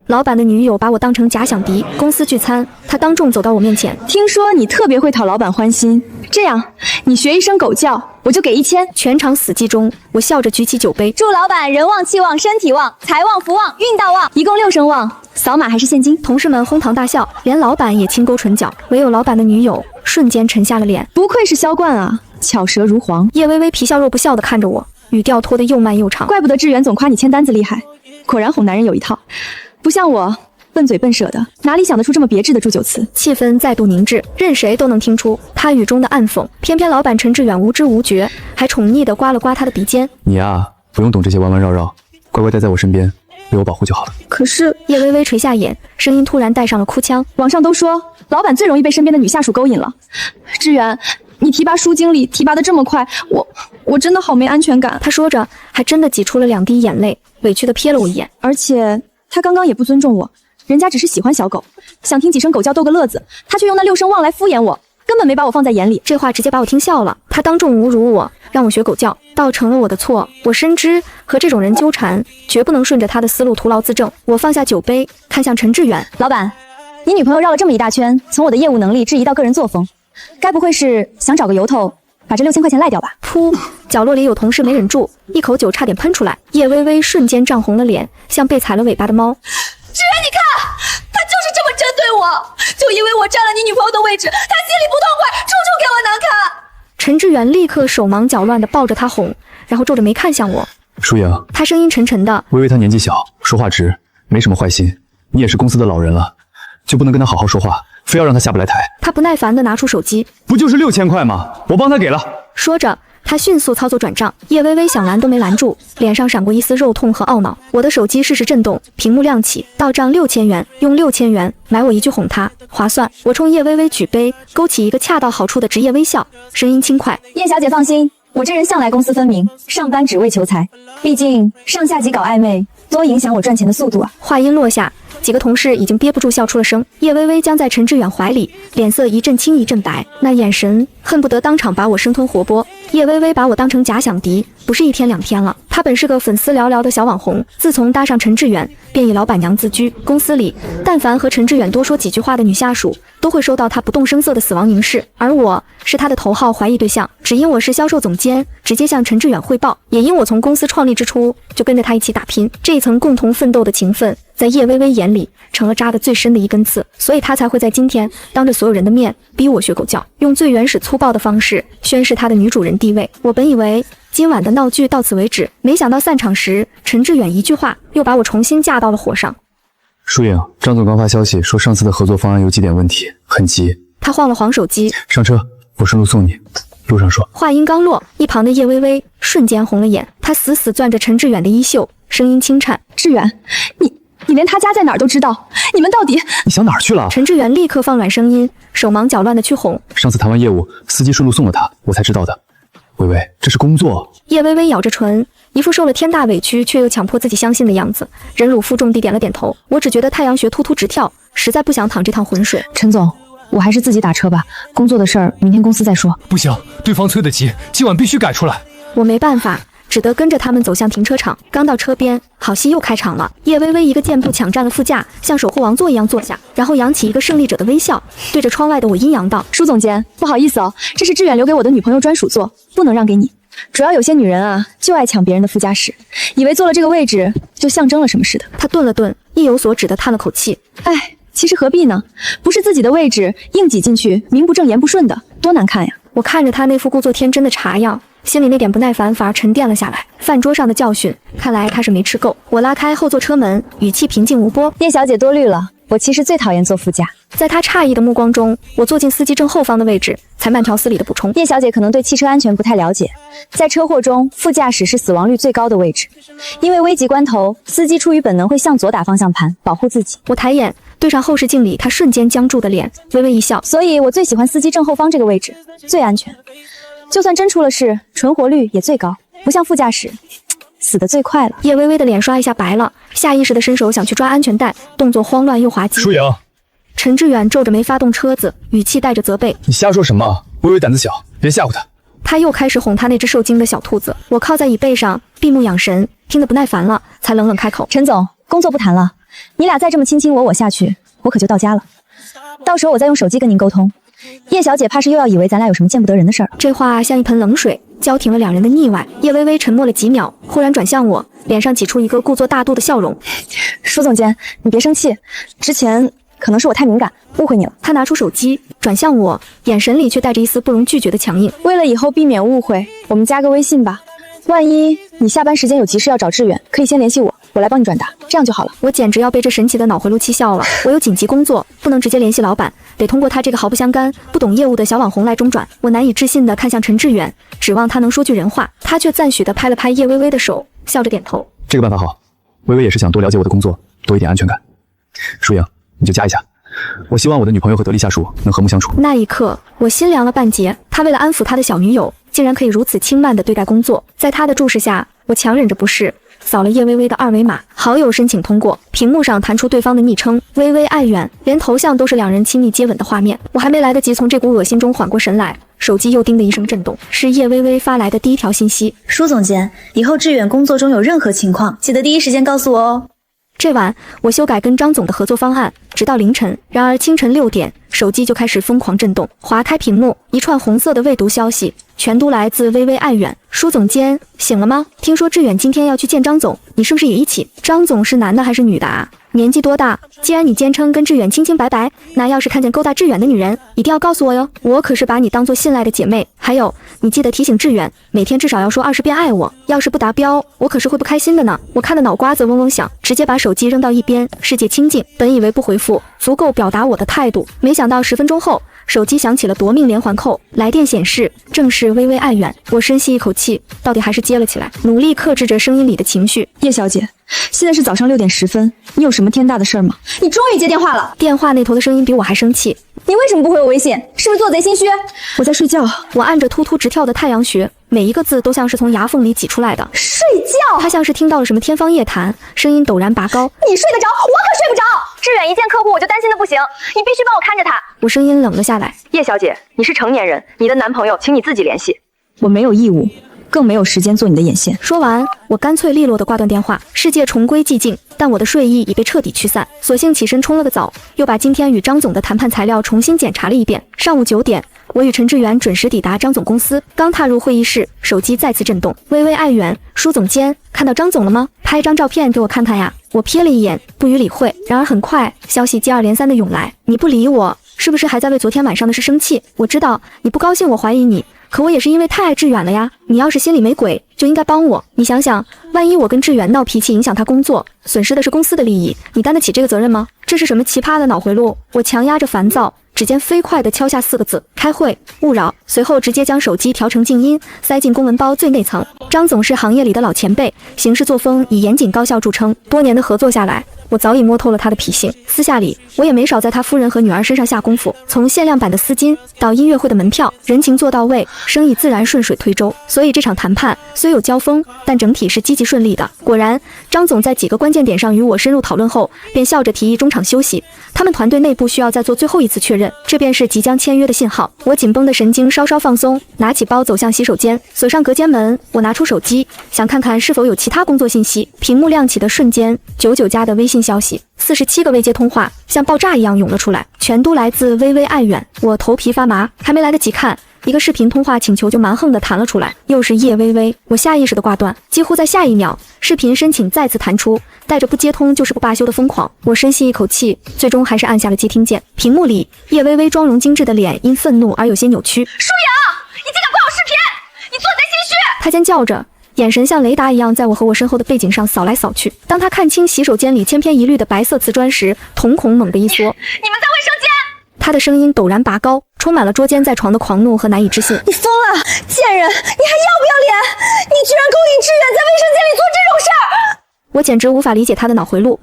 老板的女友把我当成假想敌，公司聚餐，他当众走到我面前，听说你特别会讨老板欢心，这样你学一声狗叫，我就给1000。全场死寂中，我笑着举起酒杯，祝老板人旺气旺身体旺，财旺福旺运道旺，一共6声旺，扫码还是现金？同事们哄堂大笑，连老板也轻勾唇角，唯有老板的女友瞬间沉下了脸。不愧是萧冠啊，巧舌如簧。叶微微皮笑肉不笑地看着我，语调拖得又慢又长，怪不得志远总夸你签单子厉害，果然哄男人有一套，不像我笨嘴笨舌的，哪里想得出这么别致的祝酒词？气氛再度凝滞，任谁都能听出他语中的暗讽。偏偏老板陈志远无知无觉，还宠溺地刮了刮他的鼻尖。你啊，不用懂这些弯弯绕绕，乖乖待在我身边，被我保护就好了。可是叶微微垂下眼，声音突然带上了哭腔。网上都说老板最容易被身边的女下属勾引了，志远，你提拔书经理提拔得这么快，我真的好没安全感。他说着，还真的挤出了2滴眼泪，委屈地瞥了我一眼。而且他刚刚也不尊重我，人家只是喜欢小狗，想听几声狗叫逗个乐子，他却用那6声旺来敷衍我，根本没把我放在眼里。这话直接把我听笑了。他当众侮辱我，让我学狗叫，倒成了我的错。我深知和这种人纠缠，绝不能顺着他的思路徒劳自证。我放下酒杯，看向陈志远，老板，你女朋友绕了这么一大圈，从我的业务能力质疑到个人作风，该不会是想找个由头把这6000块钱赖掉吧？噗！角落里有同事没忍住，一口酒差点喷出来。叶微微瞬间涨红了脸，像被踩了尾巴的猫。志远，你看，他就是这么针对我，就因为我占了你女朋友的位置，他心里不痛快，处处给我难看。陈志远立刻手忙脚乱地抱着他哄，然后皱着眉看向我。舒莹，他声音沉沉的，微微她年纪小，说话直，没什么坏心，你也是公司的老人了，就不能跟她好好说话，非要让她下不来台？他不耐烦地拿出手机，不就是6000块吗？我帮她给了。说着，他迅速操作转账，叶微微想拦都没拦住，脸上闪过一丝肉痛和懊恼。我的手机适时震动，屏幕亮起，到账6000元，用6000元买我一句哄他，划算。我冲叶微微举杯，勾起一个恰到好处的职业微笑，声音轻快：叶小姐放心，我这人向来公私分明，上班只为求财，毕竟上下级搞暧昧，多影响我赚钱的速度啊。话音落下，几个同事已经憋不住笑出了声。叶微微僵在陈志远怀里，脸色一阵青一阵白，那眼神恨不得当场把我生吞活剥。叶微微把我当成假想敌，不是1天2天了。她本是个粉丝寥寥的小网红，自从搭上陈志远，便以老板娘自居。公司里，但凡和陈志远多说几句话的女下属，都会收到他不动声色的死亡凝视。而我是他的头号怀疑对象，只因我是销售总监，直接向陈志远汇报，也因我从公司创立之初就跟着他一起打拼，这一层共同奋斗的情分，在叶微微眼里成了扎得最深的一根刺，所以他才会在今天当着所有人的面逼我学狗叫，用最原始粗暴的方式宣示他的女主人地位。我本以为今晚的闹剧到此为止，没想到散场时陈志远一句话又把我重新架到了火上。舒莹，张总刚发消息说上次的合作方案有几点问题，很急。他晃了晃手机，上车，我顺路送你，路上说。话音刚落，一旁的叶微微瞬间红了眼，她死死攥着陈志远的衣袖，声音轻颤：志远，你连他家在哪儿都知道，你们到底……你想哪儿去了？陈志远立刻放软声音，手忙脚乱地去哄。上次谈完业务，司机顺路送了他，我才知道的。微微，这是工作。叶微微咬着唇，一副受了天大委屈却又强迫自己相信的样子，忍辱负重地点了点头。我只觉得太阳穴突突直跳，实在不想淌这趟浑水。陈总，我还是自己打车吧，工作的事儿明天公司再说。不行，对方催得急，今晚必须赶出来。我没办法，只得跟着他们走向停车场。刚到车边，好戏又开场了。叶微微一个箭步抢占了副驾，像守护王座一样坐下，然后扬起一个胜利者的微笑，对着窗外的我阴阳道：舒总监，不好意思哦，这是志远留给我的女朋友专属座，不能让给你。主要有些女人啊，就爱抢别人的副驾驶，以为坐了这个位置就象征了什么似的。他顿了顿，意有所指地叹了口气：哎，其实何必呢？不是自己的位置，硬挤进去，名不正言不顺的，多难看呀！我看着他那副故作天真的茶样，心里那点不耐烦反而沉淀了下来。饭桌上的教训，看来他是没吃够。我拉开后座车门，语气平静无波：叶小姐多虑了，我其实最讨厌坐副驾。在他诧异的目光中，我坐进司机正后方的位置，才慢条斯理地补充：叶小姐可能对汽车安全不太了解，在车祸中，副驾驶是死亡率最高的位置，因为危急关头，司机出于本能会向左打方向盘，保护自己。我抬眼对上后视镜里他瞬间僵住的脸，微微一笑：所以我最喜欢司机正后方这个位置，最安全，就算真出了事，存活率也最高，不像副驾驶死得最快了。叶微微的脸刷一下白了，下意识的伸手想去抓安全带，动作慌乱又滑稽。舒莹，陈志远皱着眉发动车子，语气带着责备：你瞎说什么？微微胆子小，别吓唬她。他又开始哄他那只受惊的小兔子。我靠在椅背上，闭目养神，听得不耐烦了，才冷冷开口：陈总，工作不谈了，你俩再这么卿卿我我下去，我可就到家了。到时候我再用手机跟您沟通。叶小姐怕是又要以为咱俩有什么见不得人的事儿。这话像一盆冷水，浇停了两人的腻歪。叶微微沉默了几秒，忽然转向我，脸上挤出一个故作大度的笑容。舒总监，你别生气，之前可能是我太敏感，误会你了。他拿出手机，转向我，眼神里却带着一丝不容拒绝的强硬。为了以后避免误会，我们加个微信吧。万一你下班时间有急事要找志远，可以先联系我，我来帮你转达，这样就好了。我简直要被这神奇的脑回路气笑了。我有紧急工作，不能直接联系老板，得通过他这个毫不相干、不懂业务的小网红来中转。我难以置信地看向陈志远，指望他能说句人话，他却赞许地拍了拍叶微微的手，笑着点头。这个办法好，微微也是想多了解我的工作，多一点安全感。舒莹，你就加一下。我希望我的女朋友和得力下属能和睦相处。那一刻，我心凉了半截。他为了安抚他的小女友，竟然可以如此轻慢地对待工作。在他的注视下，我强忍着不适，扫了叶微微的二维码，好友申请通过。屏幕上弹出对方的昵称“微微爱远”，连头像都是两人亲密接吻的画面。我还没来得及从这股恶心中缓过神来，手机又叮的一声震动，是叶微微发来的第一条信息：舒总监，以后志远工作中有任何情况，记得第一时间告诉我哦。这晚我修改跟张总的合作方案，直到凌晨。然而清晨6点，手机就开始疯狂震动，划开屏幕，一串红色的未读消息，全都来自微微爱远。舒总监，醒了吗？听说志远今天要去见张总，你是不是也一起？张总是男的还是女的啊？年纪多大？既然你坚称跟志远清清白白，那要是看见勾搭志远的女人，一定要告诉我哟，我可是把你当做信赖的姐妹。还有，你记得提醒志远，每天至少要说20遍爱我，要是不达标，我可是会不开心的呢。我看的脑瓜子嗡嗡响，直接把手机扔到一边，世界清静。本以为不回复足够表达我的态度，没想到10分钟后，手机响起了夺命连环扣，来电显示正是微微爱远。我深吸一口气，到底还是接了起来，努力克制着声音里的情绪。叶小姐，现在是早上6点10分，你有什么天大的事儿吗？你终于接电话了。电话那头的声音比我还生气。你为什么不回我微信？是不是做贼心虚？我在睡觉。我按着突突直跳的太阳穴，每一个字都像是从牙缝里挤出来的。睡觉？他像是听到了什么天方夜谭，声音陡然拔高。你睡得着，我可睡不着。志远一见客户我就担心的不行，你必须帮我看着他。我声音冷了下来。叶小姐，你是成年人，你的男朋友请你自己联系。我没有义务，更没有时间做你的眼线。说完，我干脆利落地挂断电话。世界重归寂静，但我的睡意已被彻底驱散，索性起身冲了个澡，又把今天与张总的谈判材料重新检查了一遍。上午9点，我与陈志远准时抵达张总公司。刚踏入会议室，手机再次震动。微微爱远，舒总监，看到张总了吗？拍张照片给我看看呀。我瞥了一眼，不予理会。然而很快，消息接二连三的涌来。你不理我，是不是还在为昨天晚上的事生气？我知道你不高兴，我怀疑你。可我也是因为太爱志远了呀，你要是心里没鬼，就应该帮我。你想想，万一我跟志远闹脾气，影响他工作，损失的是公司的利益，你担得起这个责任吗？这是什么奇葩的脑回路？我强压着烦躁，指尖飞快地敲下4个字：开会，勿扰。随后直接将手机调成静音，塞进公文包最内层。张总是行业里的老前辈，行事作风以严谨高效著称，多年的合作下来，我早已摸透了他的脾性。私下里，我也没少在他夫人和女儿身上下功夫，从限量版的丝巾到音乐会的门票，人情做到位，生意自然顺水推舟。所以这场谈判虽有交锋，但整体是积极顺利的。果然，张总在几个关键点上与我深入讨论后，便笑着提议中场休息，他们团队内部需要再做最后一次确认，这便是即将签约的信号。我紧绷的神经稍稍放松，拿起包走向洗手间，锁上隔间门。我拿出手机，想看看是否有其他工作信息。屏幕亮起的瞬间，99加的微信消息，47个未接通话像爆炸一样涌了出来，全都来自微微爱远。我头皮发麻，还没来得及看，一个视频通话请求就蛮横地弹了出来，又是叶微微。我下意识地挂断，几乎在下一秒，视频申请再次弹出，带着不接通就是不罢休的疯狂。我深吸一口气，最终还是按下了接听键。屏幕里，叶微微妆容精致的脸因愤怒而有些扭曲。舒阳，你竟敢挂我视频，你做贼心虚！她尖叫着，眼神像雷达一样在我和我身后的背景上扫来扫去。当她看清洗手间里千篇一律的白色瓷砖时，瞳孔猛地一缩。你们在卫生间！她的声音陡然拔高，充满了捉奸在床的狂怒和难以置信。你疯了，贱人！你还要不要脸？你居然勾引志远在卫生间里做这种事儿！我简直无法理解她的脑回路。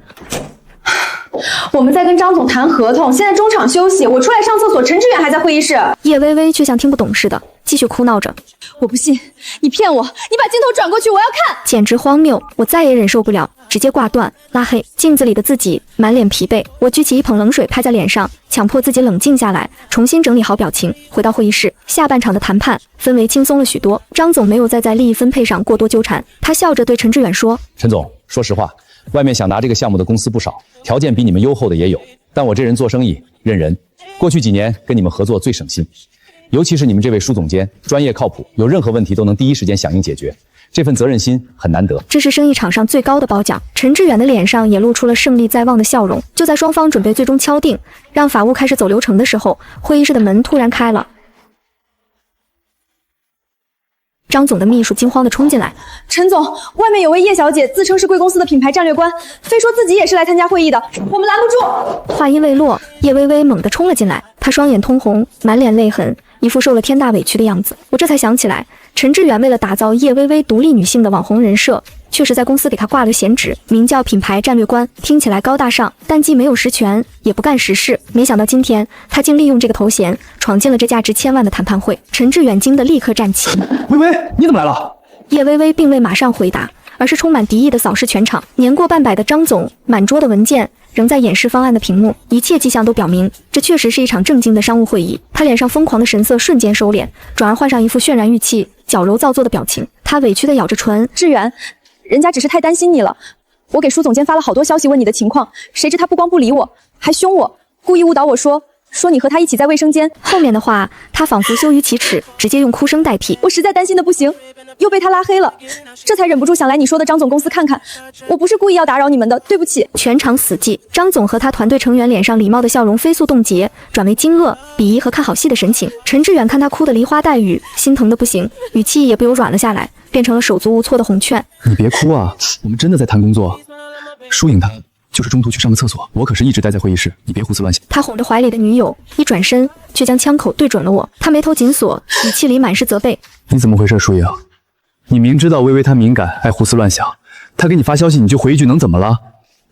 我们在跟张总谈合同，现在中场休息，我出来上厕所，陈志远还在会议室。叶微微却像听不懂似的，继续哭闹着。我不信，你骗我！你把镜头转过去，我要看。简直荒谬！我再也忍受不了，直接挂断，拉黑。镜子里的自己满脸疲惫，我举起一捧冷水拍在脸上，强迫自己冷静下来，重新整理好表情，回到会议室。下半场的谈判氛围轻松了许多，张总没有再在利益分配上过多纠缠，他笑着对陈志远说：陈总，说实话，外面想拿这个项目的公司不少，条件比你们优厚的也有。但我这人做生意认人，过去几年跟你们合作最省心，尤其是你们这位舒总监，专业靠谱，有任何问题都能第一时间响应解决，这份责任心很难得。这是生意场上最高的褒奖。陈志远的脸上也露出了胜利在望的笑容。就在双方准备最终敲定，让法务开始走流程的时候，会议室的门突然开了。张总的秘书惊慌地冲进来，陈总，外面有位叶小姐自称是贵公司的品牌战略官，非说自己也是来参加会议的，我们拦不住。话音未落，叶微微猛地冲了进来，她双眼通红，满脸泪痕，一副受了天大委屈的样子。我这才想起来，陈志远为了打造叶微微独立女性的网红人设，确实在公司给她挂了闲职，名叫品牌战略官，听起来高大上，但既没有实权，也不干实事。没想到今天她竟利用这个头衔闯进了这价值千万的谈判会。陈志远惊得立刻站起。微微，你怎么来了？叶微微并未马上回答，而是充满敌意地扫视全场。年过半百的张总，满桌的文件仍在演示方案的屏幕，一切迹象都表明，这确实是一场正经的商务会议。他脸上疯狂的神色瞬间收敛，转而换上一副渲然欲泣、矫揉造作的表情。他委屈地咬着唇：“志远，人家只是太担心你了。我给舒总监发了好多消息问你的情况，谁知他不光不理我，还凶我，故意误导我说你和他一起在卫生间。”后面的话，他仿佛羞于启齿，直接用哭声代替。我实在担心的不行，又被他拉黑了，这才忍不住想来你说的张总公司看看。我不是故意要打扰你们的，对不起。全场死寂，张总和他团队成员脸上礼貌的笑容飞速冻结，转为惊愕、鄙夷和看好戏的神情。陈志远看他哭得梨花带雨，心疼的不行，语气也不由软了下来，变成了手足无措的哄劝。你别哭啊，我们真的在谈工作。输赢他就是中途去上个厕所，我可是一直待在会议室，你别胡思乱想。他哄着怀里的女友，一转身却将枪口对准了我。他眉头紧锁，语气里满是责备。你怎么回事，输赢？你明知道微微她敏感，爱胡思乱想，她给你发消息你就回一句，能怎么了？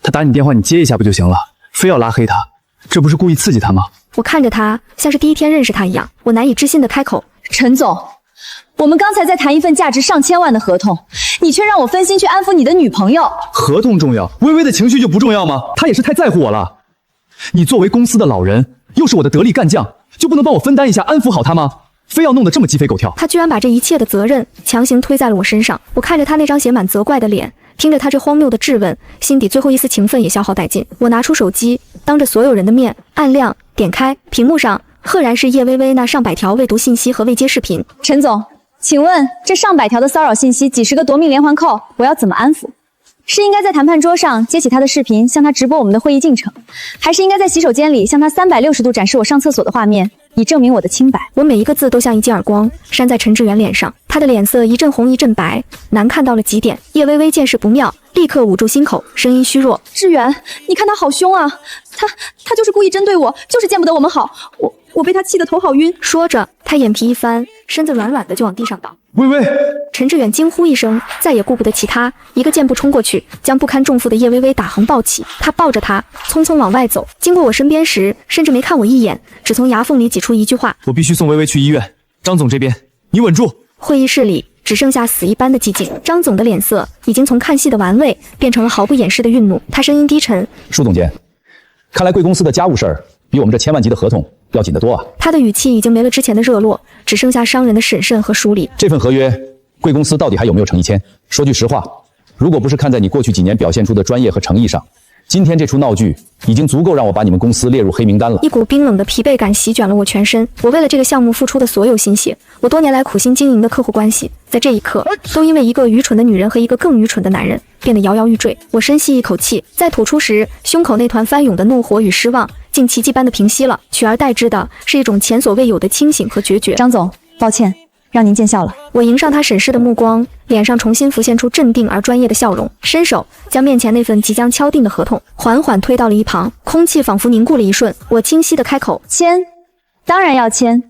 她打你电话你接一下不就行了？非要拉黑她，这不是故意刺激她吗？我看着他，像是第一天认识他一样，我难以置信地开口：“陈总，我们刚才在谈一份价值上千万的合同，你却让我分心去安抚你的女朋友。合同重要，微微的情绪就不重要吗？她也是太在乎我了。你作为公司的老人，又是我的得力干将，就不能帮我分担一下，安抚好她吗？非要弄得这么鸡飞狗跳。”他居然把这一切的责任强行推在了我身上。我看着他那张写满责怪的脸，听着他这荒谬的质问，心底最后一丝情分也消耗殆尽。我拿出手机，当着所有人的面按亮，点开，屏幕上赫然是叶微微那上百条未读信息和未接视频。陈总，请问这上百条的骚扰信息，几十个夺命连环 call， 我要怎么安抚？是应该在谈判桌上接起他的视频，向他直播我们的会议进程，还是应该在洗手间里向他360度展示我上厕所的画面，以证明我的清白？我每一个字都像一记耳光扇在陈志远脸上，他的脸色一阵红一阵白，难看到了极点。叶微微见势不妙，立刻捂住心口，声音虚弱：“志远，你看他好凶啊，他就是故意针对我，就是见不得我们好，我被他气得头好晕。”说着，他眼皮一翻，身子软软的就往地上倒。微微，陈志远惊呼一声，再也顾不得其他，一个箭步冲过去，将不堪重负的叶微微打横抱起。他抱着她，匆匆往外走，经过我身边时，甚至没看我一眼，只从牙缝里挤出一句话：“我必须送微微去医院。张总这边，你稳住。”会议室里只剩下死一般的寂静。张总的脸色已经从看戏的玩味变成了毫不掩饰的愠怒，他声音低沉：“舒总监，看来贵公司的家务事儿比我们这千万级的合同要紧得多啊。”他的语气已经没了之前的热络，只剩下商人的审慎和疏离。这份合约，贵公司到底还有没有诚意签？说句实话，如果不是看在你过去几年表现出的专业和诚意上，今天这出闹剧已经足够让我把你们公司列入黑名单了。一股冰冷的疲惫感席卷了我全身。我为了这个项目付出的所有心血，我多年来苦心经营的客户关系，在这一刻都因为一个愚蠢的女人和一个更愚蠢的男人变得摇摇欲坠。我深吸一口气，在吐出时，胸口那团翻涌的怒火与失望竟奇迹般的平息了，取而代之的是一种前所未有的清醒和决绝。张总，抱歉，让您见笑了。我迎上他审视的目光，脸上重新浮现出镇定而专业的笑容，伸手将面前那份即将敲定的合同缓缓推到了一旁，空气仿佛凝固了一瞬。我清晰地开口：“签，当然要签。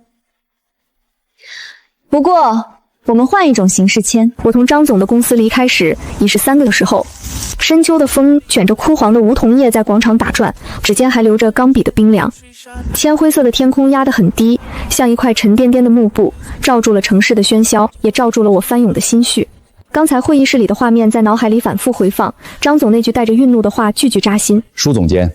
不过我们换一种形式签。”我从张总的公司离开时已是3个的时候，深秋的风卷着枯黄的梧桐叶在广场打转，指尖还留着钢笔的冰凉。铅灰色的天空压得很低，像一块沉甸甸的幕布，罩住了城市的喧嚣，也罩住了我翻涌的心绪。刚才会议室里的画面在脑海里反复回放，张总那句带着愠怒的话句句扎心。舒总监，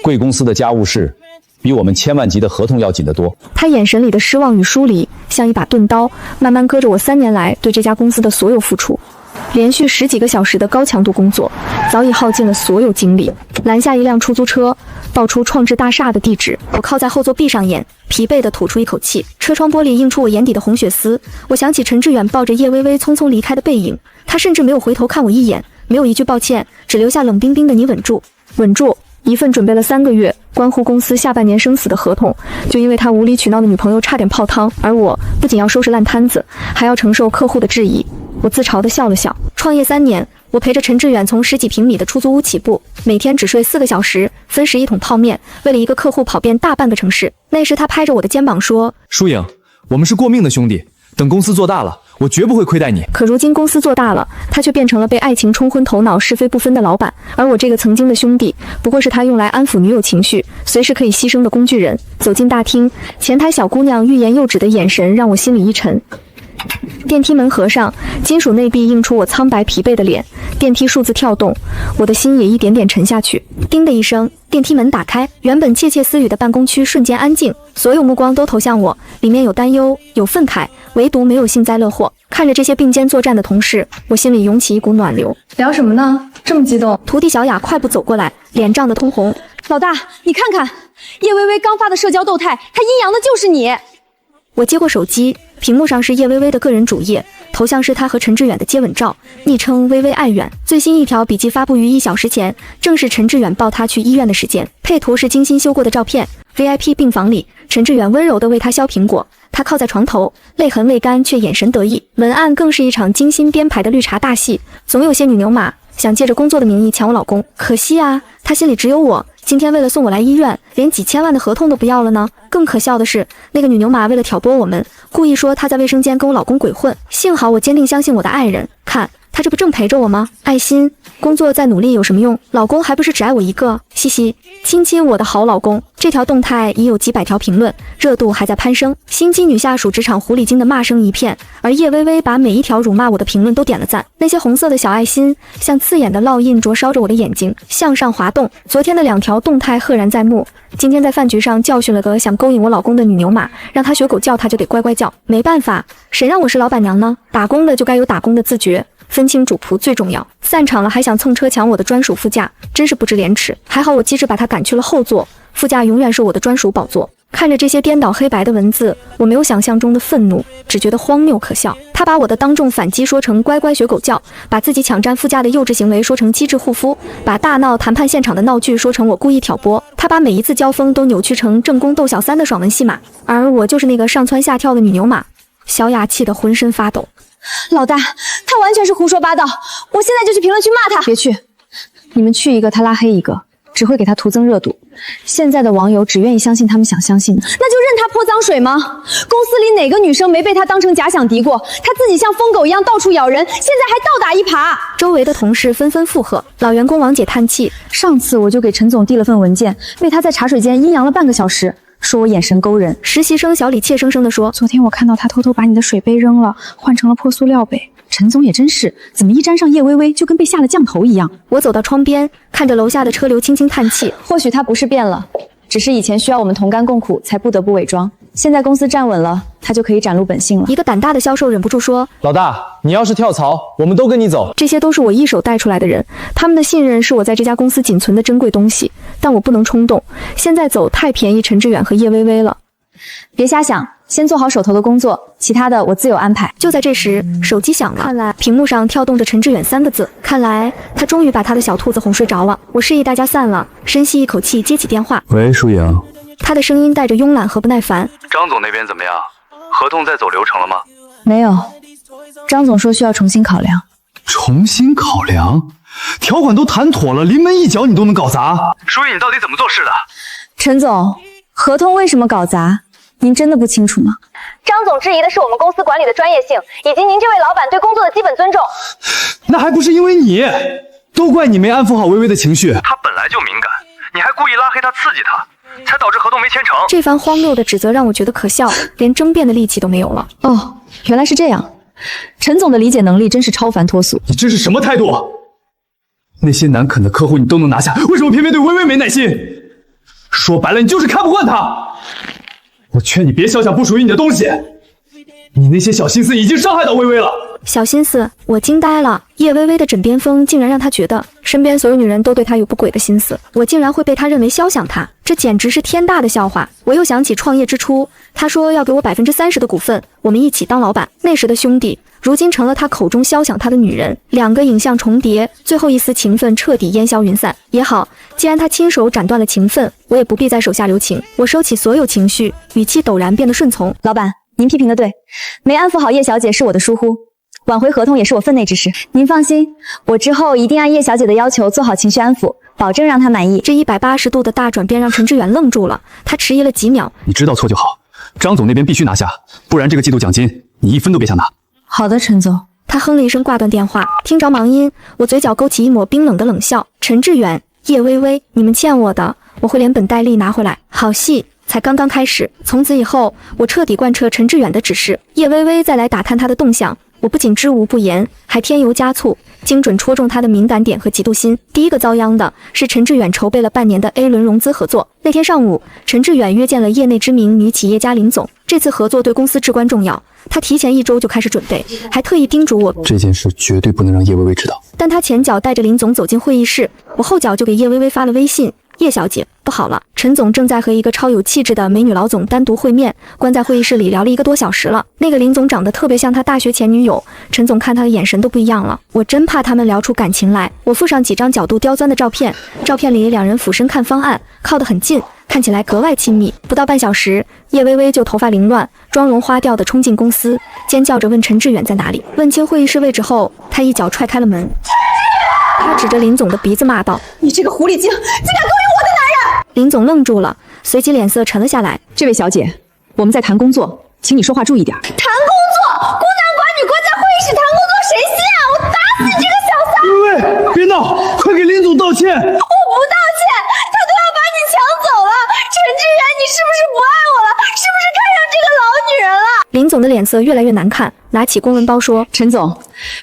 贵公司的家务事比我们千万级的合同要紧得多。他眼神里的失望与疏离，像一把钝刀，慢慢割着我3年来对这家公司的所有付出。连续10几个小时的高强度工作，早已耗尽了所有精力。拦下一辆出租车，报出创智大厦的地址。我靠在后座，闭上眼，疲惫地吐出一口气。车窗玻璃映出我眼底的红血丝。我想起陈志远抱着叶微微匆匆离开的背影，他甚至没有回头看我一眼，没有一句抱歉，只留下冷冰冰的你稳住，稳住。一份准备了3个月，关乎公司下半年生死的合同，就因为他无理取闹的女朋友差点泡汤，而我不仅要收拾烂摊子，还要承受客户的质疑。我自嘲地笑了笑。创业3年，我陪着陈志远从10几平米的出租屋起步，每天只睡4个小时，分食1桶泡面，为了一个客户跑遍大半个城市。那时他拍着我的肩膀说：“疏影，我们是过命的兄弟，等公司做大了，我绝不会亏待你。”可如今公司做大了，他却变成了被爱情冲昏头脑、是非不分的老板，而我这个曾经的兄弟，不过是他用来安抚女友情绪、随时可以牺牲的工具人。走进大厅，前台小姑娘欲言又止的眼神让我心里一沉。电梯门合上，金属内壁映出我苍白疲惫的脸。电梯数字跳动，我的心也一点点沉下去。叮的一声，电梯门打开，原本窃窃私语的办公区瞬间安静，所有目光都投向我，里面有担忧，有愤慨，唯独没有幸灾乐祸。看着这些并肩作战的同事，我心里涌起一股暖流。聊什么呢？这么激动？徒弟小雅快步走过来，脸涨得通红。老大，你看看，叶微微刚发的社交动态，她阴阳的就是你。我接过手机，屏幕上是叶微微的个人主页，头像是她和陈志远的接吻照，昵称微微爱远。最新一条笔记发布于1小时前，正是陈志远抱她去医院的时间。配图是精心修过的照片 ，VIP 病房里，陈志远温柔地为她削苹果，她靠在床头，泪痕未干却眼神得意。文案更是一场精心编排的绿茶大戏，总有些女牛马想借着工作的名义抢我老公，可惜啊，他心里只有我。今天为了送我来医院，连几千万的合同都不要了呢。更可笑的是，那个女牛马为了挑拨我们，故意说她在卫生间跟我老公鬼混。幸好我坚定相信我的爱人，看他这不正陪着我吗？爱心，工作再努力有什么用？老公还不是只爱我一个？嘻嘻，亲亲我的好老公。这条动态已有几百条评论，热度还在攀升。心机女下属职场狐狸精的骂声一片，而叶微微把每一条辱骂我的评论都点了赞。那些红色的小爱心像刺眼的烙印灼烧着我的眼睛，向上滑动。昨天的2条动态赫然在目，今天在饭局上教训了个想勾引我老公的女牛马，让他学狗叫他就得乖乖叫。没办法，谁让我是老板娘呢？打工的就该有打工的自觉，分清主仆最重要。散场了还想蹭车抢我的专属副驾，真是不知廉耻。还好我机智把他赶去了后座，副驾永远是我的专属宝座。看着这些颠倒黑白的文字，我没有想象中的愤怒，只觉得荒谬可笑。他把我的当众反击说成乖乖学狗叫，把自己抢占副驾的幼稚行为说成机智护肤，把大闹谈判现场的闹剧说成我故意挑拨。他把每一次交锋都扭曲成正宫斗小三的爽文戏码，而我就是那个上蹿下跳的女牛马。小雅气得浑身发抖。老大，他完全是胡说八道，我现在就去评论区骂他。别去，你们去一个他拉黑一个，只会给他徒增热度。现在的网友只愿意相信他们想相信的。那就任他泼脏水吗？公司里哪个女生没被他当成假想敌过？他自己像疯狗一样到处咬人，现在还倒打一耙。周围的同事纷纷附和，老员工王姐叹气，上次我就给陈总递了份文件，被他在茶水间阴阳了半个小时，说我眼神勾人。实习生小李怯生生地说，昨天我看到他偷偷把你的水杯扔了，换成了破塑料杯。陈总也真是，怎么一沾上叶微微就跟被下了降头一样。我走到窗边，看着楼下的车流，轻轻叹气。或许他不是变了，只是以前需要我们同甘共苦，才不得不伪装。现在公司站稳了，他就可以展露本性了。一个胆大的销售忍不住说，老大，你要是跳槽，我们都跟你走。这些都是我一手带出来的人，他们的信任是我在这家公司仅存的珍贵东西，但我不能冲动，现在走太便宜陈志远和叶微微了。别瞎想，先做好手头的工作，其他的我自有安排。就在这时，手机响了，看来屏幕上跳动着陈志远3个字，看来他终于把他的小兔子哄睡着了。我示意大家散了，深吸一口气，接起电话。喂，疏影。他的声音带着慵懒和不耐烦。张总那边怎么样？合同在走流程了吗？没有，张总说需要重新考量。重新考量？条款都谈妥了，临门一脚你都能搞砸？疏影，你到底怎么做事的？陈总，合同为什么搞砸？您真的不清楚吗？张总质疑的是我们公司管理的专业性，以及您这位老板对工作的基本尊重。那还不是因为你，都怪你没安抚好微微的情绪。他本来就敏感，你还故意拉黑他，刺激他，才导致合同没签成。这番荒谬的指责让我觉得可笑，连争辩的力气都没有了。哦，原来是这样。陈总的理解能力真是超凡脱俗。你这是什么态度？那些难啃的客户你都能拿下，为什么偏偏对微微没耐心？说白了，你就是看不惯他。我劝你别小想不属于你的东西，你那些小心思已经伤害到微微了。小心思，我惊呆了。叶微微的枕边风竟然让他觉得身边所有女人都对他有不轨的心思，我竟然会被他认为肖想他，这简直是天大的笑话。我又想起创业之初，他说要给我30%的股份，我们一起当老板。那时的兄弟，如今成了他口中肖想他的女人。两个影像重叠，最后一丝情分彻底烟消云散。也好，既然他亲手斩断了情分，我也不必在手下留情。我收起所有情绪，语气陡然变得顺从。老板，您批评的对，没安抚好叶小姐是我的疏忽，挽回合同也是我分内之事。您放心，我之后一定按叶小姐的要求做好情绪安抚，保证让她满意。这180度的大转变让陈志远愣住了，他迟疑了几秒。你知道错就好，张总那边必须拿下，不然这个季度奖金你1分都别想拿。好的，陈总。他哼了一声挂断电话，听着忙音，我嘴角勾起一抹冰冷的冷笑。陈志远、叶微微，你们欠我的，我会连本带利拿回来。好戏才刚刚开始，从此以后，我彻底贯彻陈志远的指示。叶微微再来打探他的动向，我不仅知无不言，还添油加醋，精准戳中他的敏感点和嫉妒心。第一个遭殃的是陈志远筹备了半年的 A 轮融资合作。那天上午，陈志远约见了业内知名女企业家林总，这次合作对公司至关重要。他提前1周就开始准备，还特意叮嘱我这件事绝对不能让叶微微知道。但他前脚带着林总走进会议室，我后脚就给叶微微发了微信。叶小姐，不好了，陈总正在和一个超有气质的美女老总单独会面，关在会议室里聊了1个多小时了。那个林总长得特别像他大学前女友，陈总看他的眼神都不一样了。我真怕他们聊出感情来。我附上几张角度刁钻的照片，照片里两人俯身看方案，靠得很近，看起来格外亲密。不到半小时，叶微微就头发凌乱、妆容花调地冲进公司，尖叫着问陈志远在哪里。问清会议室位置后，他一脚踹开了门。他指着林总的鼻子骂道：“你这个狐狸精，竟敢勾引我的男人！”林总愣住了，随即脸色沉了下来。这位小姐，我们在谈工作，请你说话注意点。谈工作？孤男寡女关在会议室谈工作，谁信啊？我打死你这个小三！微微，别闹，快给林总道歉！我不道歉，他都要把你抢走了。陈志远，你是不是不爱我了？是不是看上这个老女人了？林总的脸色越来越难看，拿起公文包说：“陈总，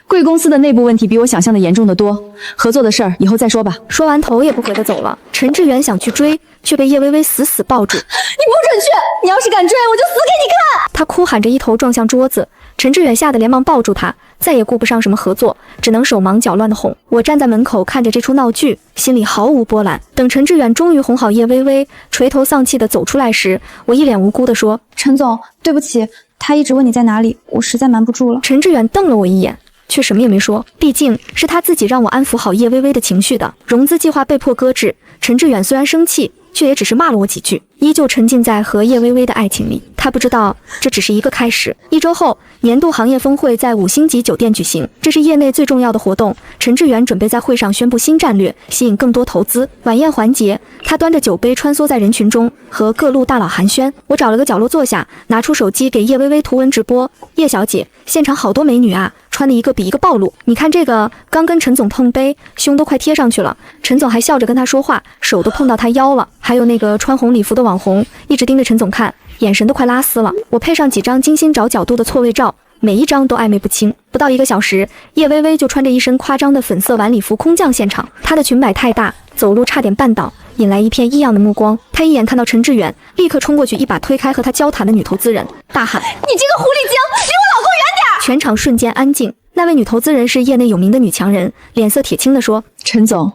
贵公司的内部问题比我想象的严重得多，合作的事儿以后再说吧。”说完头也不回地走了。陈志远想去追，却被叶微微死死抱住。“你不准去！你要是敢追，我就死给你看！”他哭喊着一头撞向桌子。陈志远吓得连忙抱住他，再也顾不上什么合作，只能手忙脚乱地哄。我站在门口看着这出闹剧，心里毫无波澜。等陈志远终于哄好叶微微，垂头丧气地走出来时，我一脸无辜地说：“陈总，对不起，他一直问你在哪里，我实在瞒不住了。”陈志远瞪了我一眼，却什么也没说。毕竟是他自己让我安抚好叶微微的情绪的。融资计划被迫搁置，陈志远虽然生气，却也只是骂了我几句，依旧沉浸在和叶微微的爱情里。他不知道这只是一个开始。1周后，年度行业峰会在5星级酒店举行，这是业内最重要的活动。陈志远准备在会上宣布新战略，吸引更多投资。晚宴环节，他端着酒杯穿梭在人群中，和各路大佬寒暄。我找了个角落坐下，拿出手机给叶微微图文直播。叶小姐，现场好多美女啊，穿的一个比一个暴露。你看这个，刚跟陈总碰杯，胸都快贴上去了。陈总还笑着跟他说话，手都碰到他腰了。还有那个穿红礼服的网红，一直盯着陈总看，眼神都快拉丝了。我配上几张精心找角度的错位照，每一张都暧昧不清。不到1个小时，叶微微就穿着一身夸张的粉色晚礼服空降现场。她的裙摆太大，走路差点绊倒，引来一片异样的目光。她一眼看到陈志远，立刻冲过去，一把推开和他交谈的女投资人，大喊：“你这个狐狸精，离我老公远点！”全场瞬间安静。那位女投资人是业内有名的女强人，脸色铁青地说：“陈总，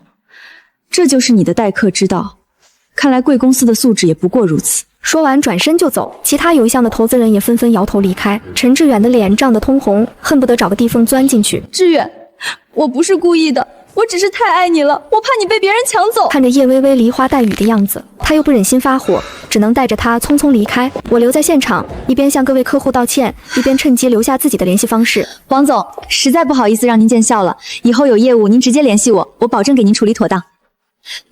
这就是你的待客之道。看来贵公司的素质也不过如此。”说完转身就走，其他有意向的投资人也纷纷摇头离开。陈志远的脸涨得通红，恨不得找个地缝钻进去。志远，我不是故意的，我只是太爱你了，我怕你被别人抢走。看着叶微微梨花带雨的样子，他又不忍心发火，只能带着她匆匆离开。我留在现场，一边向各位客户道歉，一边趁机留下自己的联系方式。王总，实在不好意思让您见笑了，以后有业务您直接联系我，我保证给您处理妥当。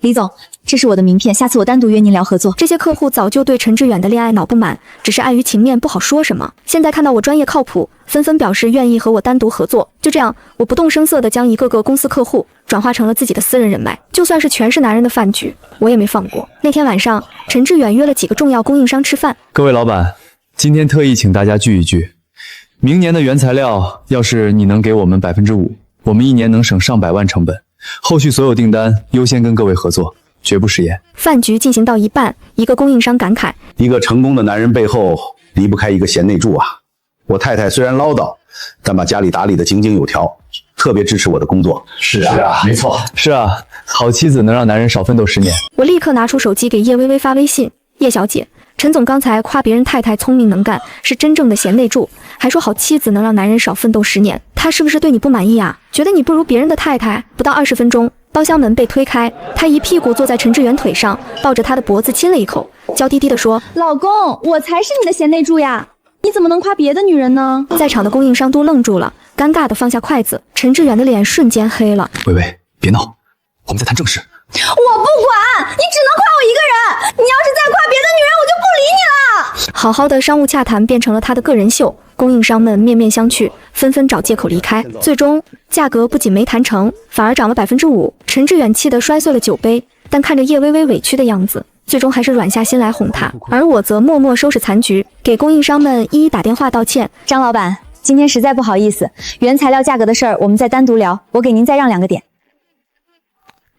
李总，这是我的名片，下次我单独约您聊合作。这些客户早就对陈志远的恋爱脑不满，只是碍于情面不好说什么。现在看到我专业靠谱，纷纷表示愿意和我单独合作。就这样，我不动声色地将一个个公司客户转化成了自己的私人人脉。就算是全是男人的饭局，我也没放过。那天晚上，陈志远约了几个重要供应商吃饭。各位老板，今天特意请大家聚一聚。明年的原材料，要是你能给我们5%，我们1年能省上百万成本。后续所有订单优先跟各位合作，绝不食言。饭局进行到一半，一个供应商感慨：“一个成功的男人背后离不开一个贤内助啊！我太太虽然唠叨，但把家里打理得井井有条，特别支持我的工作。是啊，没错。是啊，好妻子能让男人少奋斗10年。我立刻拿出手机给叶微微发微信：叶小姐，陈总刚才夸别人太太聪明能干，是真正的贤内助，还说好妻子能让男人少奋斗10年，他是不是对你不满意啊？觉得你不如别人的太太？不到20分钟，包厢门被推开，他一屁股坐在陈志远腿上，抱着他的脖子亲了一口，娇滴滴地说：老公，我才是你的贤内助呀，你怎么能夸别的女人呢？在场的供应商都愣住了，尴尬地放下筷子，陈志远的脸瞬间黑了。微微，别闹，我们在谈正事。我不管，你只能夸我一个人，你要是再夸别的女人，我就不理你了。好好的商务洽谈变成了他的个人秀，供应商们面面相觑，纷纷找借口离开。最终价格不仅没谈成，反而涨了5%。陈志远气得摔碎了酒杯，但看着叶微微委屈的样子，最终还是软下心来哄她。而我则默默收拾残局，给供应商们一一打电话道歉。张老板，今天实在不好意思，原材料价格的事儿我们再单独聊，我给您再让2个点。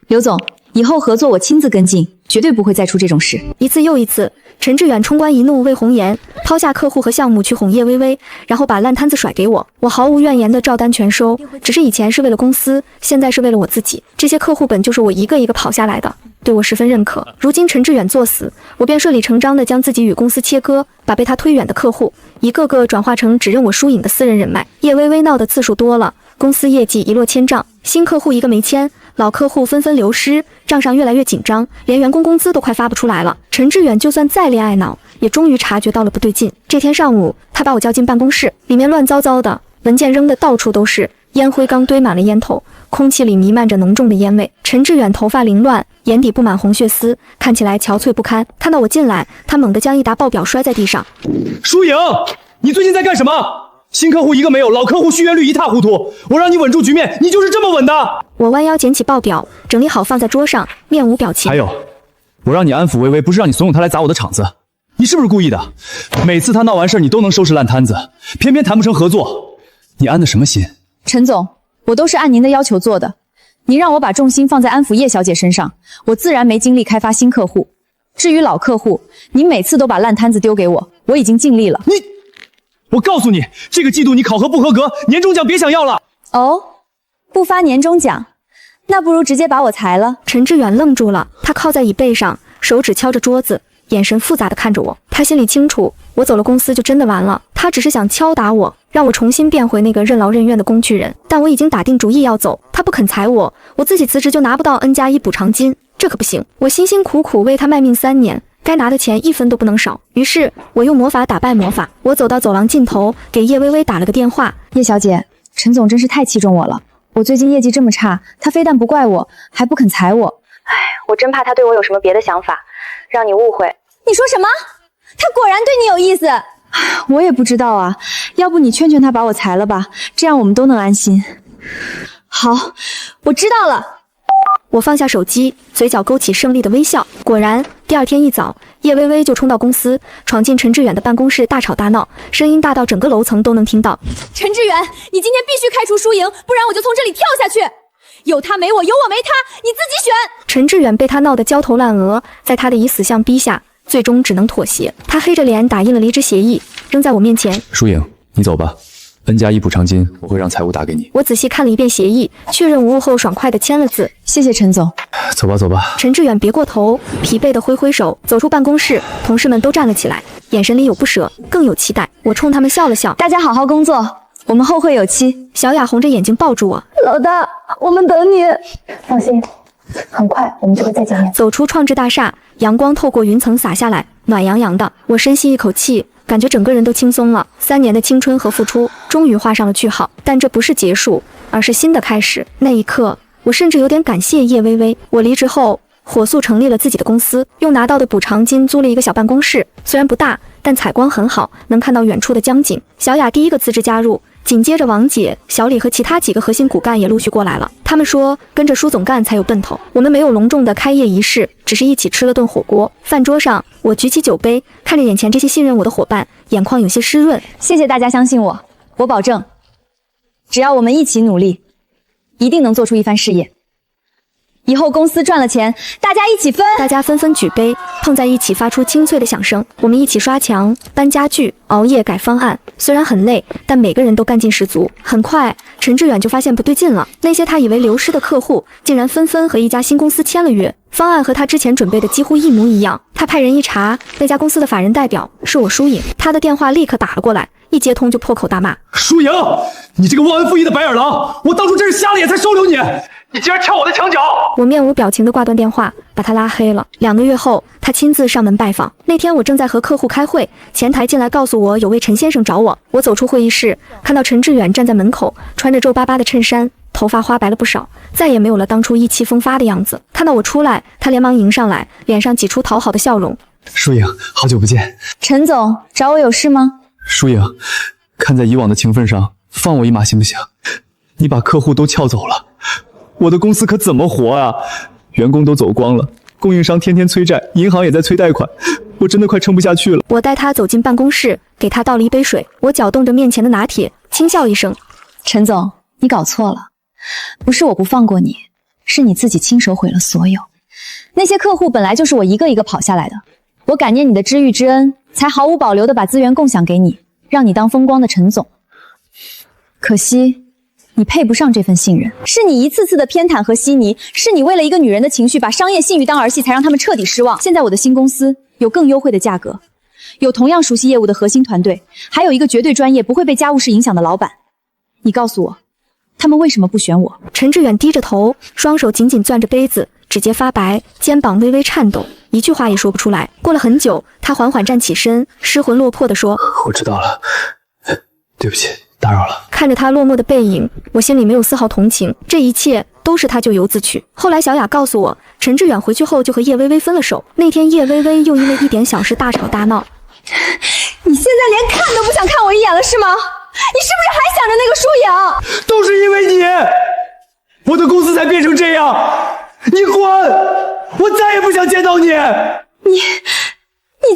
刘总，以后合作我亲自跟进，绝对不会再出这种事。一次又一次，陈志远冲冠一怒为红颜，抛下客户和项目去哄叶微微，然后把烂摊子甩给我，我毫无怨言的照单全收。只是以前是为了公司，现在是为了我自己。这些客户本就是我一个一个跑下来的，对我十分认可。如今陈志远作死，我便顺理成章的将自己与公司切割，把被他推远的客户一个个转化成只认我输赢的私人人脉。叶微微闹的次数多了，公司业绩一落千丈，新客户一个没签，老客户纷纷流失，账上越来越紧张，连员工工资都快发不出来了。陈志远就算再恋爱脑，也终于察觉到了不对劲。这天上午，他把我叫进办公室，里面乱糟糟的，文件扔得到处都是，烟灰缸堆满了烟头，空气里弥漫着浓重的烟味。陈志远头发凌乱，眼底布满红血丝，看起来憔悴不堪。看到我进来，他猛地将一沓报表摔在地上。输赢，你最近在干什么？新客户一个没有，老客户续约率一塌糊涂，我让你稳住局面，你就是这么稳的。我弯腰捡起报表，整理好放在桌上，面无表情。还有，我让你安抚微微，不是让你怂恿她来砸我的场子，你是不是故意的？每次她闹完事你都能收拾烂摊子，偏偏谈不成合作，你安的什么心？陈总，我都是按您的要求做的，您让我把重心放在安抚叶小姐身上，我自然没精力开发新客户。至于老客户，您每次都把烂摊子丢给我，我已经尽力了。我告诉你，这个季度你考核不合格，年终奖别想要了。哦，不发年终奖，那不如直接把我裁了。陈志远愣住了，他靠在椅背上，手指敲着桌子，眼神复杂地看着我。他心里清楚，我走了公司就真的完了。他只是想敲打我，让我重新变回那个任劳任怨的工具人。但我已经打定主意要走，他不肯裁我，我自己辞职就拿不到 N+1补偿金，这可不行。我辛辛苦苦为他卖命3年。该拿的钱1分都不能少，于是我用魔法打败魔法。我走到走廊尽头，给叶微微打了个电话。叶小姐，陈总真是太器重我了，我最近业绩这么差，他非但不怪我，还不肯裁我。唉，我真怕他对我有什么别的想法，让你误会。你说什么？他果然对你有意思？我也不知道啊，要不你劝劝他把我裁了吧，这样我们都能安心。好，我知道了。我放下手机，嘴角勾起胜利的微笑。果然，第二天一早，叶微微就冲到公司，闯进陈志远的办公室，大吵大闹，声音大到整个楼层都能听到。陈志远，你今天必须开除输赢，不然我就从这里跳下去。有他没我，有我没他，你自己选。陈志远被他闹得焦头烂额，在他的以死相逼下，最终只能妥协。他黑着脸打印了离职协议，扔在我面前。输赢，你走吧。N+1补偿金我会让财务打给你。我仔细看了一遍协议，确认无误后，爽快地签了字。谢谢陈总。走吧走吧。陈志远别过头，疲惫地挥挥手，走出办公室。同事们都站了起来，眼神里有不舍，更有期待。我冲他们笑了笑，大家好好工作，我们后会有期。小雅红着眼睛抱住我，老大，我们等你。放心，很快我们就会再见面。走出创智大厦，阳光透过云层洒下来，暖洋洋的。我深吸一口气，感觉整个人都轻松了。3年的青春和付出终于画上了句号，但这不是结束，而是新的开始。那一刻，我甚至有点感谢叶微微。我离职后，火速成立了自己的公司，用拿到的补偿金租了一个小办公室，虽然不大，但采光很好，能看到远处的江景。小雅第一个辞职加入，紧接着王姐、小李和其他几个核心骨干也陆续过来了。他们说跟着舒总干才有奔头。我们没有隆重的开业仪式，只是一起吃了顿火锅。饭桌上，我举起酒杯，看着眼前这些信任我的伙伴，眼眶有些湿润。谢谢大家相信我，我保证，只要我们一起努力，一定能做出一番事业。以后公司赚了钱，大家一起分。大家纷纷举杯，碰在一起发出清脆的响声。我们一起刷墙、搬家具、熬夜改方案，虽然很累，但每个人都干劲十足。很快，陈志远就发现不对劲了，那些他以为流失的客户，竟然纷纷和一家新公司签了约，方案和他之前准备的几乎一模一样。他派人一查，那家公司的法人代表是我输赢，他的电话立刻打了过来，一接通就破口大骂：输赢，你这个忘恩负义的白眼狼，我当初真是瞎了眼才收留你，你竟然撬我的墙角！我面无表情地挂断电话，把他拉黑了。2个月后，他亲自上门拜访。那天我正在和客户开会，前台进来告诉我有位陈先生找我。我走出会议室，看到陈志远站在门口，穿着皱巴巴的衬衫，头发花白了不少，再也没有了当初意气风发的样子。看到我出来，他连忙迎上来，脸上挤出讨好的笑容。疏影，好久不见。陈总，找我有事吗？疏影，看在以往的情分上，放我一马行不行？你把客户都撬走了，我的公司可怎么活啊？员工都走光了，供应商天天催债，银行也在催贷款，我真的快撑不下去了。我带他走进办公室，给他倒了一杯水。我搅动着面前的拿铁，轻笑一声：陈总，你搞错了，不是我不放过你，是你自己亲手毁了所有。那些客户本来就是我一个一个跑下来的，我感念你的知遇之恩，才毫无保留地把资源共享给你，让你当风光的陈总。可惜你配不上这份信任，是你一次次的偏袒和稀泥，是你为了一个女人的情绪把商业信誉当儿戏，才让他们彻底失望。现在我的新公司有更优惠的价格，有同样熟悉业务的核心团队，还有一个绝对专业不会被家务事影响的老板。你告诉我，他们为什么不选我？陈志远低着头，双手紧紧攥着杯子，指节发白，肩膀微微颤抖，一句话也说不出来。过了很久，他缓缓站起身，失魂落魄地说：我知道了，对不起，打扰了。看着他落寞的背影，我心里没有丝毫同情，这一切都是他咎由自取。后来小雅告诉我，陈志远回去后就和叶薇薇分了手。那天叶薇薇又因为一点小事大吵大闹。你现在连看都不想看我一眼了是吗？你是不是还想着那个输赢？都是因为你，我的公司才变成这样。你滚！我再也不想见到你。你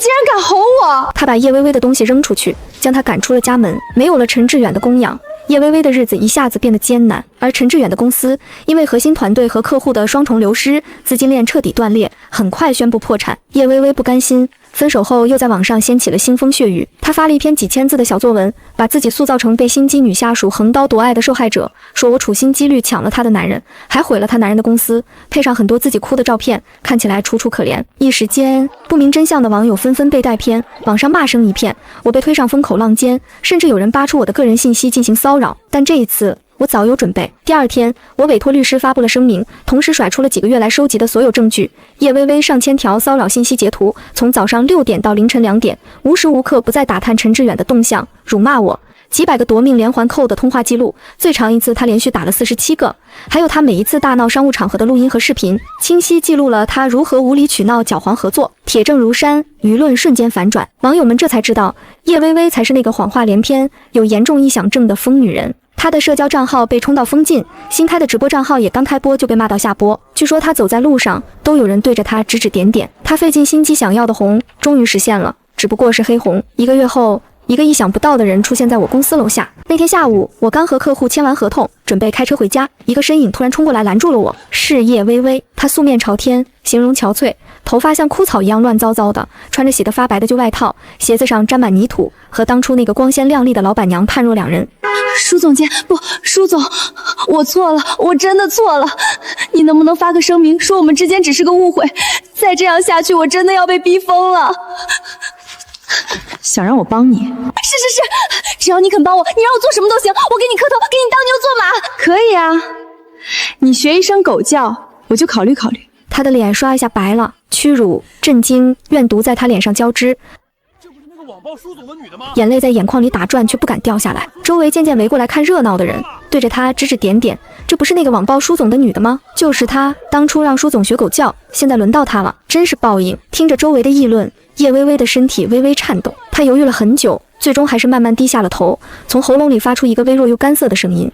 竟然敢吼我！他把叶薇薇的东西扔出去，将她赶出了家门。没有了陈志远的供养，叶薇薇的日子一下子变得艰难。而陈志远的公司因为核心团队和客户的双重流失，资金链彻底断裂，很快宣布破产。叶薇薇不甘心，分手后又在网上掀起了腥风血雨。她发了一篇几千字的小作文，把自己塑造成被心机女下属横刀夺爱的受害者，说我处心积虑抢了她的男人，还毁了她男人的公司，配上很多自己哭的照片，看起来楚楚可怜。一时间，不明真相的网友纷纷被带偏，网上骂声一片，我被推上风口浪尖，甚至有人扒出我的个人信息进行骚扰。但这一次我早有准备。第二天，我委托律师发布了声明，同时甩出了几个月来收集的所有证据。叶薇薇上千条骚扰信息截图，从早上6点到凌晨2点，无时无刻不在打探陈志远的动向，辱骂我。几百个夺命连环扣的通话记录，最长一次他连续打了47个，还有他每一次大闹商务场合的录音和视频，清晰记录了他如何无理取闹、搅黄合作。铁证如山，舆论瞬间反转，网友们这才知道，叶薇薇才是那个谎话连篇、有严重臆想症的疯女人。她的社交账号被冲到封禁，新开的直播账号也刚开播就被骂到下播。据说她走在路上都有人对着她指指点点，她费尽心机想要的红终于实现了，只不过是黑红。1个月后，一个意想不到的人出现在我公司楼下。那天下午，我刚和客户签完合同，准备开车回家，一个身影突然冲过来拦住了我，是叶薇薇。她素面朝天，形容憔悴，头发像枯草一样乱糟糟的，穿着洗得发白的旧外套，鞋子上沾满泥土，和当初那个光鲜亮丽的老板娘判若两人。舒总监，不，舒总，我错了，我真的错了。你能不能发个声明，说我们之间只是个误会？再这样下去，我真的要被逼疯了。想让我帮你？是，只要你肯帮我，你让我做什么都行，我给你磕头，给你当牛做马。可以啊，你学一声狗叫，我就考虑考虑。他的脸刷一下白了，屈辱、震惊、怨毒在他脸上交织。这不是那个网暴舒总的女的吗？眼泪在眼眶里打转，却不敢掉下来。周围渐渐围过来看热闹的人，对着他指指点点。这不是那个网暴舒总的女的吗？就是她，当初让舒总学狗叫，现在轮到她了，真是报应。听着周围的议论，叶薇薇的身体微微颤抖，她犹豫了很久，最终还是慢慢低下了头，从喉咙里发出一个微弱又干涩的声音。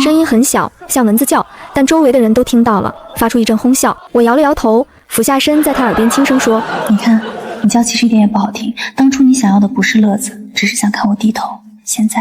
声音很小，像蚊子叫，但周围的人都听到了，发出一阵哄笑。我摇了摇头，俯下身在他耳边轻声说：你看，你叫其实一点也不好听，当初你想要的不是乐子，只是想看我低头，现在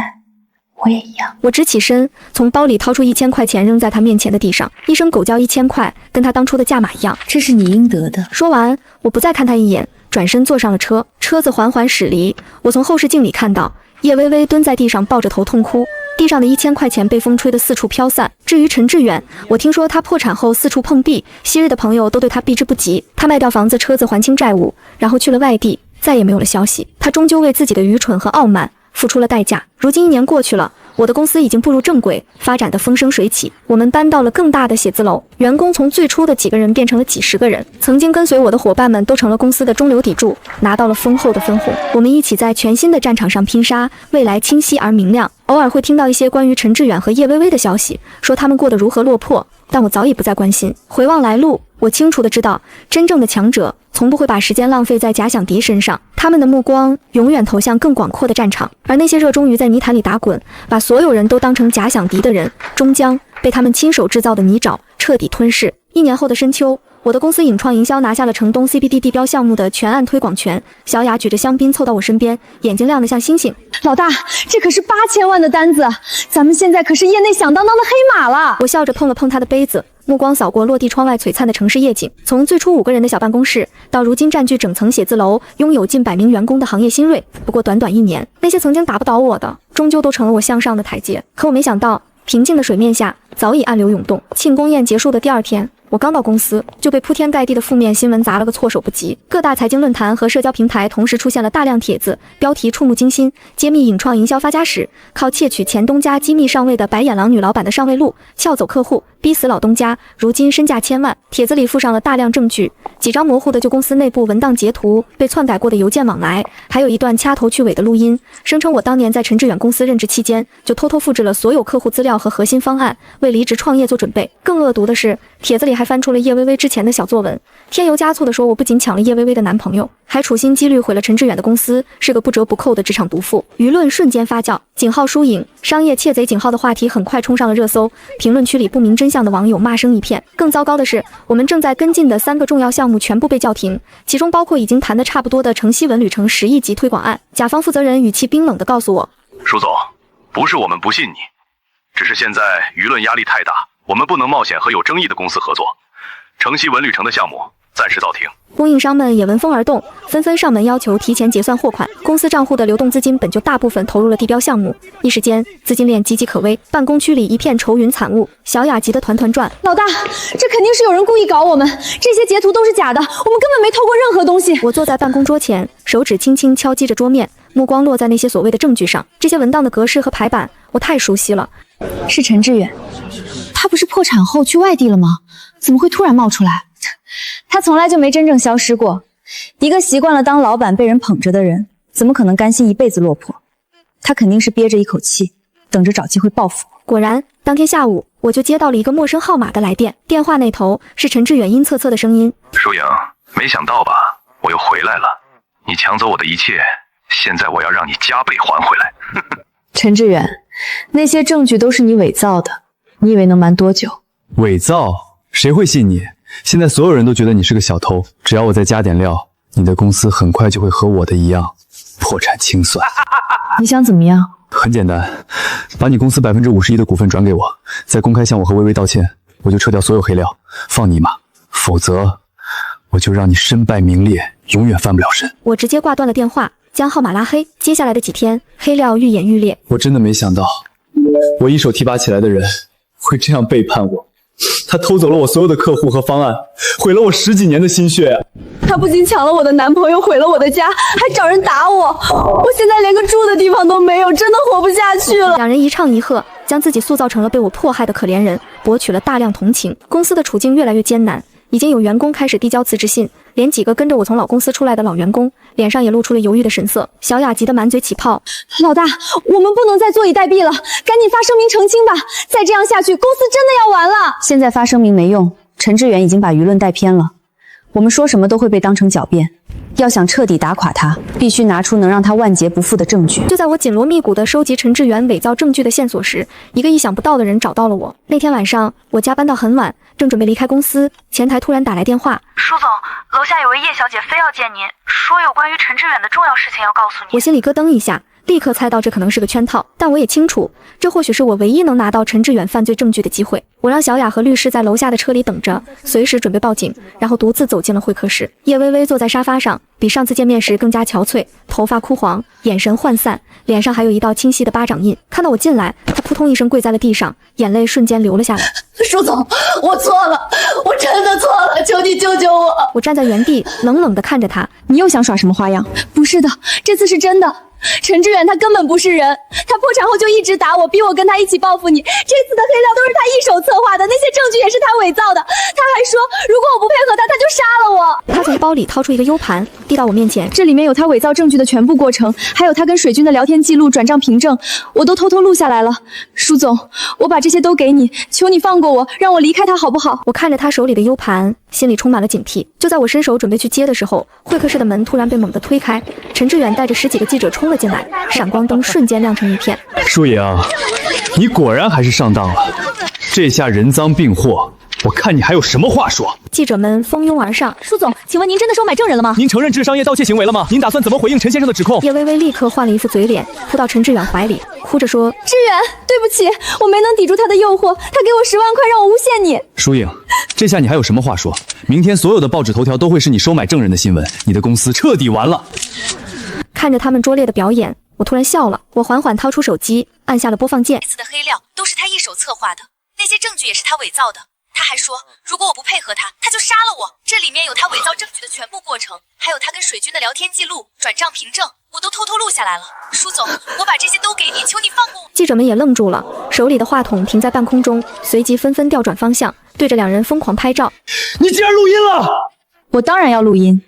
我也一样。我直起身，从包里掏出1000块钱扔在他面前的地上，一声狗叫，1000块，跟他当初的价码一样。这是你应得的。说完，我不再看他一眼，转身坐上了车。车子缓缓驶离，我从后视镜里看到叶微微蹲在地上抱着头痛哭，地上的1000块钱被风吹得四处飘散。至于陈志远，我听说他破产后四处碰壁，昔日的朋友都对他避之不及。他卖掉房子车子还清债务，然后去了外地，再也没有了消息。他终究为自己的愚蠢和傲慢付出了代价。如今1年过去了，我的公司已经步入正轨，发展得风生水起。我们搬到了更大的写字楼，员工从最初的几个人变成了几十个人。曾经跟随我的伙伴们都成了公司的中流砥柱，拿到了丰厚的分红。我们一起在全新的战场上拼杀，未来清晰而明亮。偶尔会听到一些关于陈志远和叶微微的消息，说他们过得如何落魄，但我早已不再关心。回望来路，我清楚地知道，真正的强者从不会把时间浪费在假想敌身上，他们的目光永远投向更广阔的战场。而那些热衷于在泥潭里打滚，把所有人都当成假想敌的人，终将被他们亲手制造的泥沼彻底吞噬。1年后的深秋，我的公司影创营销拿下了城东 CBD 地标项目的全案推广权。小雅举着香槟凑到我身边，眼睛亮得像星星。老大，这可是8000万的单子，咱们现在可是业内响当当的黑马了。我笑着碰了碰他的杯子，目光扫过落地窗外璀璨的城市夜景。从最初5个人的小办公室，到如今占据整层写字楼，拥有近100名员工的行业新锐。不过短短1年，那些曾经打不倒我的，终究都成了我向上的台阶。可我没想到，平静的水面下早已暗流涌动。庆功宴结束的第2天，我刚到公司，就被铺天盖地的负面新闻砸了个措手不及。各大财经论坛和社交平台同时出现了大量帖子，标题触目惊心，揭秘影创营销发家史，靠窃取前东家机密上位的白眼狼女老板的上位录，撬走客户，逼死老东家，如今身价1000万。帖子里附上了大量证据，几张模糊的旧公司内部文档截图，被篡改过的邮件往来，还有一段掐头去尾的录音，声称我当年在陈志远公司任职期间，就偷偷复制了所有客户资料和核心方案，为离职创业做准备。更恶毒的是，帖子里还翻出了叶微微之前的小作文，添油加醋地说我不仅抢了叶微微的男朋友，还处心积虑毁了陈志远的公司，是个不折不扣的职场毒妇。舆论瞬间发酵，井号输赢，商业窃贼井号的话题很快冲上了热搜，评论区里不明真相的网友骂声一片。更糟糕的是，我们正在跟进的3个重要项目全部被叫停，其中包括已经谈得差不多的城西文旅城10亿级推广案。甲方负责人语气冰冷地告诉我，舒总，不是我们不信你，只是现在舆论压力太大，我们不能冒险和有争议的公司合作。城西文旅城的项目暂时暂停。供应商们也闻风而动，纷纷上门要求提前结算货款。公司账户的流动资金本就大部分投入了地标项目，一时间资金链岌岌可危。办公区里一片愁云惨雾，小雅急得团团转。老大，这肯定是有人故意搞我们，这些截图都是假的，我们根本没偷过任何东西。我坐在办公桌前，手指轻轻敲击着桌面，目光落在那些所谓的证据上。这些文档的格式和排版我太熟悉了。是陈志远，他不是破产后去外地了吗？怎么会突然冒出来？他从来就没真正消失过。一个习惯了当老板被人捧着的人，怎么可能甘心一辈子落魄？他肯定是憋着一口气，等着找机会报复。果然，当天下午我就接到了一个陌生号码的来电，电话那头是陈志远阴恻恻的声音：舒颖，没想到吧，我又回来了。你抢走我的一切，现在我要让你加倍还回来。陈志远，那些证据都是你伪造的，你以为能瞒多久？伪造？谁会信你？现在所有人都觉得你是个小偷，只要我再加点料，你的公司很快就会和我的一样破产清算。你想怎么样？很简单，把你公司51%的股份转给我，再公开向我和微微道歉，我就撤掉所有黑料，放你一马。否则，我就让你身败名裂，永远翻不了身。我直接挂断了电话，将号码拉黑。接下来的几天，黑料愈演愈烈。我真的没想到，我一手提拔起来的人会这样背叛我。他偷走了我所有的客户和方案，毁了我10几年的心血啊！他不仅抢了我的男朋友，毁了我的家，还找人打我。我现在连个住的地方都没有，真的活不下去了。两人一唱一和，将自己塑造成了被我迫害的可怜人，博取了大量同情。公司的处境越来越艰难，已经有员工开始递交辞职信，连几个跟着我从老公司出来的老员工脸上也露出了犹豫的神色。小雅急得满嘴起泡。老大，我们不能再坐以待毙了，赶紧发声明澄清吧，再这样下去公司真的要完了。现在发声明没用，陈志远已经把舆论带偏了，我们说什么都会被当成狡辩。要想彻底打垮他，必须拿出能让他万劫不复的证据。就在我紧锣密鼓地收集陈志远伪造证据的线索时，一个意想不到的人找到了我。那天晚上，我加班到很晚，正准备离开公司，前台突然打来电话：舒总，楼下有位叶小姐非要见您，说有关于陈志远的重要事情要告诉你。我心里咯噔一下，立刻猜到这可能是个圈套，但我也清楚，这或许是我唯一能拿到陈志远犯罪证据的机会。我让小雅和律师在楼下的车里等着，随时准备报警，然后独自走进了会客室。叶微微坐在沙发上，比上次见面时更加憔悴，头发枯黄，眼神涣散，脸上还有一道清晰的巴掌印。看到我进来，她扑通一声跪在了地上，眼泪瞬间流了下来。舒总，我错了，我真的错了，求你救救我！我站在原地，冷冷地看着他。你又想耍什么花样？不是的，这次是真的。陈志远他根本不是人，他破产后就一直打我，逼我跟他一起报复你。这次的黑料都是他一手策划的，那些证据也是他伪造的。他还说，如果我不配合他，他就杀了我。他从包里掏出一个 U 盘，递到我面前，这里面有他伪造证据的全部过程，还有他跟水军的聊天记录、转账凭证，我都偷偷录下来了。舒总，我把这些都给你，求你放过我，让我离开他好不好？我看着他手里的 U 盘，心里充满了警惕。就在我伸手准备去接的时候，会客室的门突然被猛地推开，陈志远带着10几个记者冲了进来，闪光灯瞬间亮成一片。舒颖，你果然还是上当了，这下人赃并获，我看你还有什么话说。记者们蜂拥而上。舒总，请问您真的收买证人了吗？您承认制商业盗窃行为了吗？您打算怎么回应陈先生的指控？叶微微立刻换了一副嘴脸，扑到陈志远怀里，哭着说：志远，对不起，我没能抵住他的诱惑，他给我10万块让我诬陷你。舒颖，这下你还有什么话说？明天所有的报纸头条都会是你收买证人的新闻，你的公司彻底完了。看着他们拙劣的表演，我突然笑了。我缓缓掏出手机，按下了播放键。这次的黑料都是他一手策划的，那些证据也是他伪造的。他还说，如果我不配合他，他就杀了我。这里面有他伪造证据的全部过程，还有他跟水军的聊天记录、转账凭证，我都偷偷录下来了。舒总，我把这些都给你，求你放过我。记者们也愣住了，手里的话筒停在半空中，随即纷纷调转方向，对着两人疯狂拍照。你竟然录音了！我当然要录音，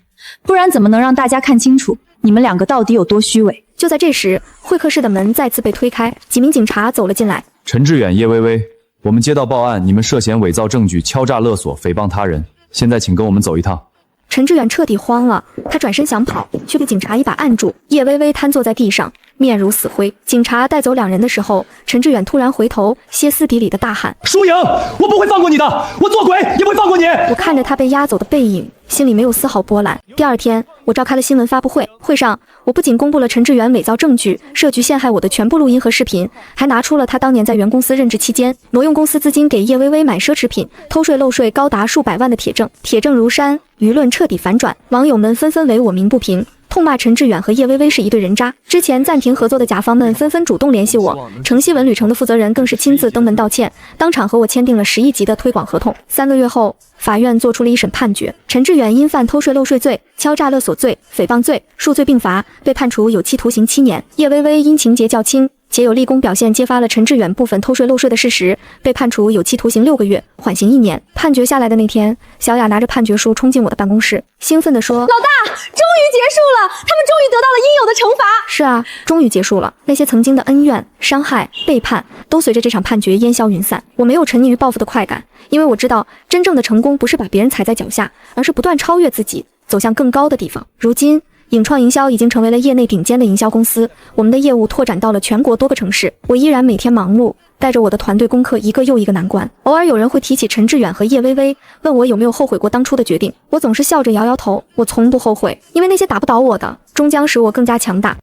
不然怎么能让大家看清楚你们两个到底有多虚伪？就在这时，会客室的门再次被推开，几名警察走了进来。陈志远、叶微微，我们接到报案，你们涉嫌伪造证据、敲诈勒索、诽谤他人，现在请跟我们走一趟。陈志远彻底慌了，他转身想跑，却被警察一把按住。叶微微瘫坐在地上，面如死灰。警察带走两人的时候，陈志远突然回头，歇斯底里地大喊：舒颖，我不会放过你的，我做鬼也不会放过你。我看着他被押走的背影，心里没有丝毫波澜。第二天，我召开了新闻发布会，会上我不仅公布了陈志远伪造证据、设局陷害我的全部录音和视频，还拿出了他当年在原公司任职期间挪用公司资金给叶微微买奢侈品、偷税漏税高达数百万的铁证，铁证如山，舆论彻底反转，网友们纷纷为我鸣不平，痛骂陈志远和叶微微是一对人渣。之前暂停合作的甲方们纷纷主动联系我，城西文旅城的负责人更是亲自登门道歉，当场和我签订了10亿级的推广合同。3个月后，法院做出了一审判决，陈志远因犯偷税漏税罪、敲诈勒索罪、诽谤罪，数罪并罚，被判处有期徒刑7年。叶微微因情节较轻，且有立功表现揭发了陈志远部分偷税漏税的事实，被判处有期徒刑6个月，缓刑1年。判决下来的那天，小雅拿着判决书冲进我的办公室，兴奋地说：老大，终于结束了，他们终于得到了应有的惩罚。是啊，终于结束了，那些曾经的恩怨、伤害、背叛，都随着这场判决烟消云散。我没有沉溺于报复的快感，因为我知道真正的成功不是把别人踩在脚下，而是不断超越自己，走向更高的地方。如今影创营销已经成为了业内顶尖的营销公司，我们的业务拓展到了全国多个城市。我依然每天忙碌，带着我的团队攻克一个又一个难关。偶尔有人会提起陈志远和叶微微，问我有没有后悔过当初的决定，我总是笑着摇摇头，我从不后悔，因为那些打不倒我的，终将使我更加强大。